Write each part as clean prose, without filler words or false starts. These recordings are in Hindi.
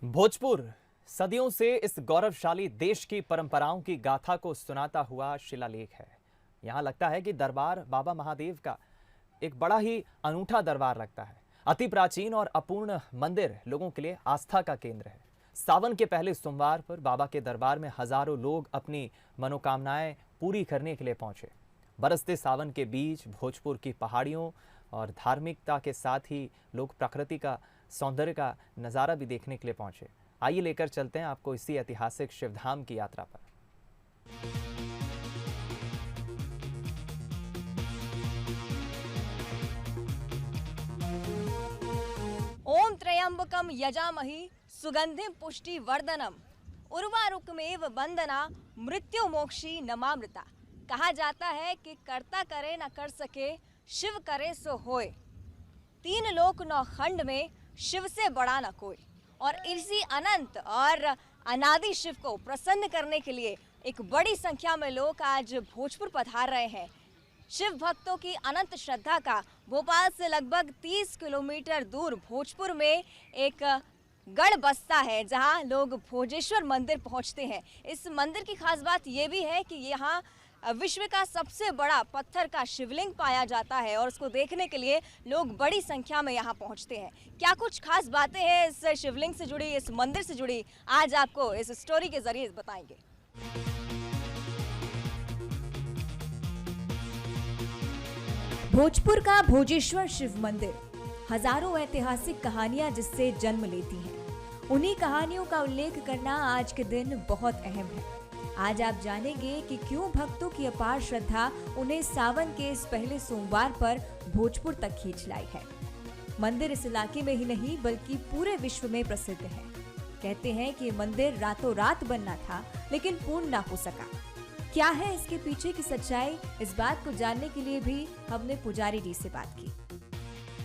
भोजपुर सदियों से इस गौरवशाली देश की परंपराओं की गाथा को सुनाता हुआ शिलालेख है। यहाँ लगता है कि दरबार बाबा महादेव का एक बड़ा ही अनूठा दरबार लगता है। अति प्राचीन और अपूर्ण मंदिर लोगों के लिए आस्था का केंद्र है। सावन के पहले सोमवार पर बाबा के दरबार में हजारों लोग अपनी मनोकामनाएं पूरी करने के लिए पहुंचे। बरसते सावन के बीच भोजपुर की पहाड़ियों और धार्मिकता के साथ ही लोग प्रकृति का सौंदर्य का नज़ारा भी देखने के लिए पहुंचे। आइए लेकर चलते हैं आपको इसी ऐतिहासिक शिवधाम की यात्रा पर। ओम त्र्यंबकम यजामहि सुगंधिम पुष्टि वर्धनम उर्वारुकमेव बंदना मृत्यु मोक्षी नमामृता। कहा जाता है कि कर्ता करे न कर सके, शिव करे सो होए। तीन लोक नौ खंड में शिव से बड़ा न कोई। और इसी अनंत और अनादि शिव को प्रसन्न करने के लिए एक बड़ी संख्या में लोग आज भोजपुर पधार रहे हैं। शिव भक्तों की अनंत श्रद्धा का भोपाल से लगभग 30 किलोमीटर दूर भोजपुर में एक गढ़ बसता है, जहां लोग भोजेश्वर मंदिर पहुंचते हैं। इस मंदिर की खास बात यह भी है कि यहाँ विश्व का सबसे बड़ा पत्थर का शिवलिंग पाया जाता है और उसको देखने के लिए लोग बड़ी संख्या में यहाँ पहुँचते हैं। क्या कुछ खास बातें हैं इस शिवलिंग से जुड़ी, इस मंदिर से जुड़ी, आज आपको इस स्टोरी के जरिए बताएंगे। भोजपुर का भोजेश्वर शिव मंदिर हजारों ऐतिहासिक कहानियां जिससे जन्म लेती हैं। उन्हीं कहानियों का उल्लेख करना आज के दिन बहुत अहम है। आज आप जानेंगे कि क्यों भक्तों की अपार श्रद्धा उन्हें सावन के इस पहले सोमवार पर भोजपुर तक खींच लाई है। मंदिर इस इलाके में ही नहीं बल्कि पूरे विश्व में प्रसिद्ध है। कहते हैं कि मंदिर रातों रात बनना था लेकिन पूर्ण ना हो सका। क्या है इसके पीछे की सच्चाई, इस बात को जानने के लिए भी हमने पुजारी जी से बात की।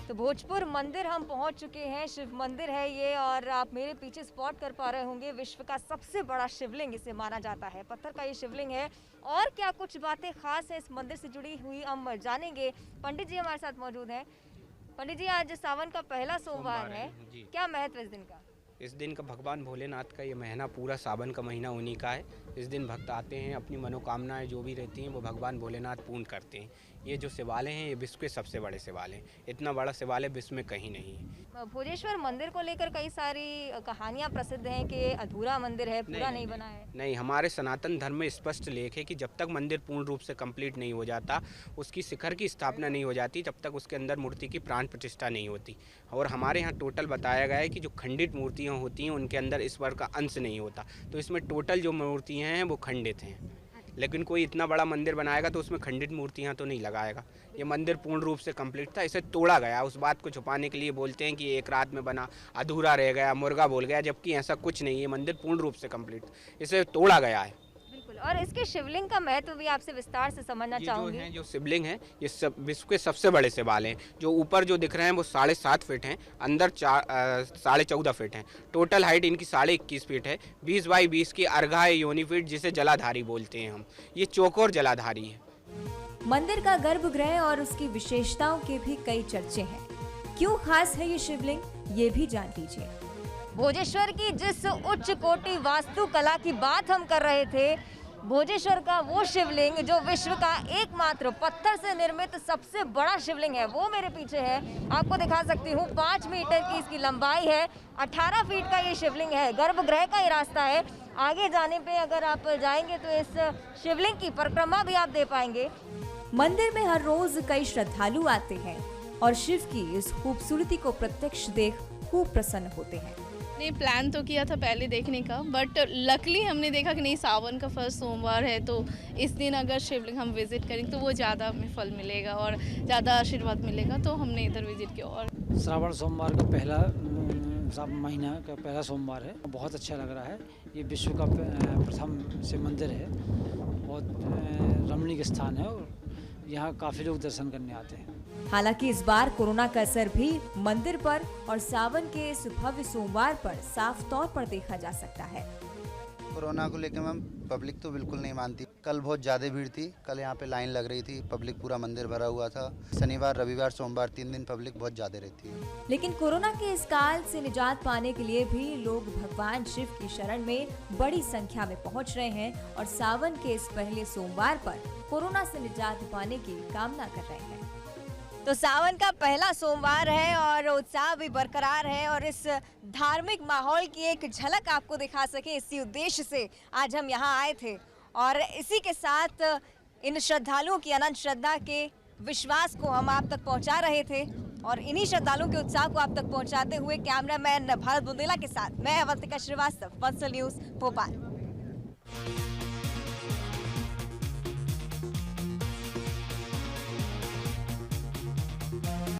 तो भोजपुर मंदिर हम पहुंच चुके हैं। शिव मंदिर है ये, और आप मेरे पीछे स्पॉट कर पा रहे होंगे विश्व का सबसे बड़ा शिवलिंग इसे माना जाता है। पत्थर का ये शिवलिंग है। और क्या कुछ बातें खास है इस मंदिर से जुड़ी हुई हम जानेंगे। पंडित जी हमारे साथ मौजूद हैं। पंडित जी, आज सावन का पहला सोमवार है, क्या महत्व इस दिन का? इस दिन का भगवान भोलेनाथ का ये महीना, पूरा सावन का महीना उन्हीं का है। इस दिन भक्त आते हैं, अपनी मनोकामनाएं जो भी रहती हैं वो भगवान भोलेनाथ पूर्ण करते हैं। ये जो शिवालय हैं ये विश्व के सबसे बड़े शिवालय हैं। इतना बड़ा शिवालय विश्व में कहीं नहीं है। भोजेश्वर मंदिर को लेकर कई सारी कहानियां प्रसिद्ध हैं कि अधूरा मंदिर है, पूरा नहीं बना है। नहीं, हमारे सनातन धर्म में स्पष्ट लेख है कि जब तक मंदिर पूर्ण रूप से कंप्लीट नहीं हो जाता, उसकी शिखर की स्थापना नहीं हो जाती, जब तक उसके अंदर मूर्ति की प्राण प्रतिष्ठा नहीं होती। और हमारे यहाँ टोटल बताया गया है कि जो खंडित मूर्तियाँ होती हैं उनके अंदर ईश्वर का अंश नहीं होता। तो इसमें टोटल जो मूर्तियाँ हैं वो खंडित हैं। लेकिन कोई इतना बड़ा मंदिर बनाएगा तो उसमें खंडित मूर्तियाँ तो नहीं लगाएगा। ये मंदिर पूर्ण रूप से कंप्लीट था, इसे तोड़ा गया। उस बात को छुपाने के लिए बोलते हैं कि एक रात में बना, अधूरा रह गया, मुर्गा बोल गया, जबकि ऐसा कुछ नहीं है। मंदिर पूर्ण रूप से कंप्लीट, इसे तोड़ा गया है। और इसके शिवलिंग का महत्व भी आपसे विस्तार से समझना चाहूंगी। जो शिवलिंग है ये सब विश्व के सबसे बड़े शिवालय हैं। जो ऊपर जो दिख रहे हैं वो 7.5 फीट हैं, अंदर 14.5 फीट हैं। टोटल हाइट इनकी 21.5 फीट है। 20 बाई 20 की अर्घाय योनि फीट, जिसे जलाधारी बोलते हैं हम। ये चौकोर जलाधारी है। मंदिर का गर्भगृह और उसकी विशेषताओं के भी कई चर्चे हैं। क्यों खास है ये शिवलिंग, ये भी जान लीजिए। भोजेश्वर की जिस उच्च कोटि वास्तुकला की बात हम कर रहे थे, भोजेश्वर का वो शिवलिंग जो विश्व का एकमात्र पत्थर से निर्मित सबसे बड़ा शिवलिंग है, वो मेरे पीछे है। आपको दिखा सकती हूँ। 5 मीटर की इसकी लंबाई है, 18 फीट का ये शिवलिंग है। गर्भगृह का ये रास्ता है। आगे जाने पे अगर आप जाएंगे तो इस शिवलिंग की परिक्रमा भी आप दे पाएंगे। मंदिर में हर रोज कई श्रद्धालु आते हैं और शिव की इस खूबसूरती को प्रत्यक्ष देख खूब प्रसन्न होते हैं। नहीं, प्लान तो किया था पहले देखने का, बट लकली हमने देखा कि नहीं, सावन का फर्स्ट सोमवार है तो इस दिन अगर शिवलिंग हम विजिट करेंगे तो वो ज़्यादा हमें फल मिलेगा और ज़्यादा आशीर्वाद मिलेगा, तो हमने इधर विजिट किया। और श्रावण सोमवार का पहला महीना का पहला सोमवार है, बहुत अच्छा लग रहा है। ये विश्व का प्रथम शिव मंदिर है, बहुत रमणीक स्थान है और यहाँ काफ़ी लोग दर्शन करने आते हैं। हालांकि इस बार कोरोना का असर भी मंदिर पर और सावन के इस भव्य सोमवार पर साफ तौर पर देखा जा सकता है। कोरोना को लेकर मैम पब्लिक तो बिल्कुल नहीं मानती। कल बहुत ज़्यादा भीड़ थी, कल यहाँ पे लाइन लग रही थी, पब्लिक पूरा मंदिर भरा हुआ था। शनिवार रविवार सोमवार 3 दिन पब्लिक बहुत ज़्यादा रहती है। लेकिन कोरोना के इस काल से निजात पाने के लिए भी लोग भगवान शिव की शरण में बड़ी संख्या में पहुंच रहे हैं और सावन के इस पहले सोमवार पर कोरोना से निजात पाने की कामना कर रहे हैं। तो सावन का पहला सोमवार है और उत्साह भी बरकरार है और इस धार्मिक माहौल की एक झलक आपको दिखा सके इसी उद्देश्य से आज हम यहाँ आए थे और इसी के साथ इन श्रद्धालुओं की अनंत श्रद्धा के विश्वास को हम आप तक पहुँचा रहे थे और इन्हीं श्रद्धालुओं के उत्साह को आप तक पहुँचाते हुए कैमरामैन भारत बुंदेला के साथ मैं अवंतिका श्रीवास्तव, वत्सल न्यूज़ भोपाल।